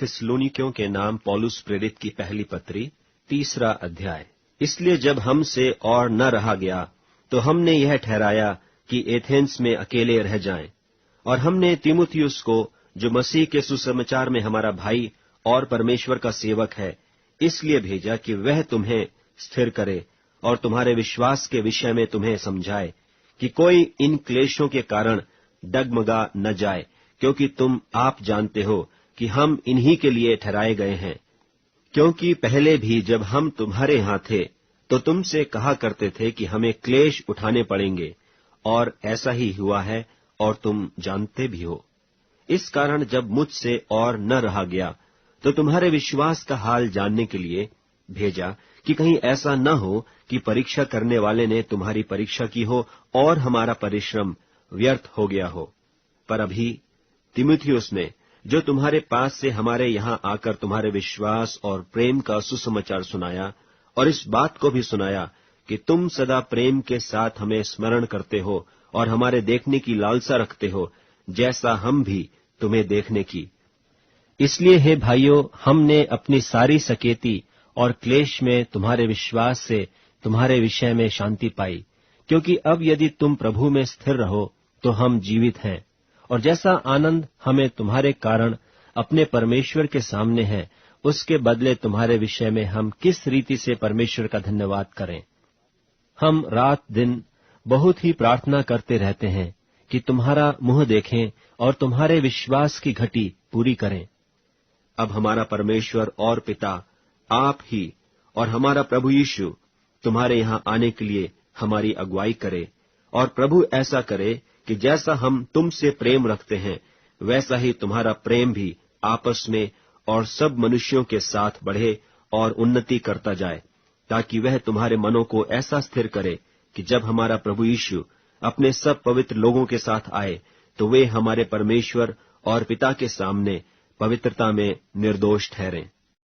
थिस्सलुनीकियों के नाम पौलुस प्रेरित की पहली पत्री 3 अध्याय। इसलिए जब हमसे और न रहा गया तो हमने यह ठहराया कि एथेंस में अकेले रह जाएं, और हमने तीमुथियुस को, जो मसीह के सुसमाचार में हमारा भाई और परमेश्वर का सेवक है, इसलिए भेजा कि वह तुम्हें स्थिर करे और तुम्हारे विश्वास के विषय में तुम्हें समझाए कि कोई इन क्लेशों के कारण डगमगा न जाए, क्योंकि तुम आप जानते हो कि हम इन्हीं के लिए ठहराए गए हैं। क्योंकि पहले भी जब हम तुम्हारे यहाँ थे तो तुमसे कहा करते थे कि हमें क्लेश उठाने पड़ेंगे, और ऐसा ही हुआ है और तुम जानते भी हो। इस कारण जब मुझसे और न रहा गया तो तुम्हारे विश्वास का हाल जानने के लिए भेजा कि कहीं ऐसा न हो कि परीक्षा करने वाले ने तुम्हारी परीक्षा की हो और हमारा परिश्रम व्यर्थ हो गया हो। पर अभी तीमुथियुस ने, जो तुम्हारे पास से हमारे यहाँ आकर तुम्हारे विश्वास और प्रेम का सुसमाचार सुनाया, और इस बात को भी सुनाया कि तुम सदा प्रेम के साथ हमें स्मरण करते हो और हमारे देखने की लालसा रखते हो, जैसा हम भी तुम्हें देखने की। इसलिए हे भाइयों, हमने अपनी सारी सकेती और क्लेश में तुम्हारे विश्वास से तुम्हारे विषय में शांति पाई, क्योंकि अब यदि तुम प्रभु में स्थिर रहो तो हम जीवित हैं। और जैसा आनंद हमें तुम्हारे कारण अपने परमेश्वर के सामने है, उसके बदले तुम्हारे विषय में हम किस रीति से परमेश्वर का धन्यवाद करें। हम रात दिन बहुत ही प्रार्थना करते रहते हैं कि तुम्हारा मुंह देखें और तुम्हारे विश्वास की घटी पूरी करें। अब हमारा परमेश्वर और पिता आप ही और हमारा प्रभु यीशु तुम्हारे यहाँ आने के लिए हमारी अगुवाई करे, और प्रभु ऐसा करे कि जैसा हम तुमसे प्रेम रखते हैं, वैसा ही तुम्हारा प्रेम भी आपस में और सब मनुष्यों के साथ बढ़े और उन्नति करता जाए, ताकि वह तुम्हारे मनों को ऐसा स्थिर करे कि जब हमारा प्रभु यीशु अपने सब पवित्र लोगों के साथ आए तो वे हमारे परमेश्वर और पिता के सामने पवित्रता में निर्दोष ठहरें।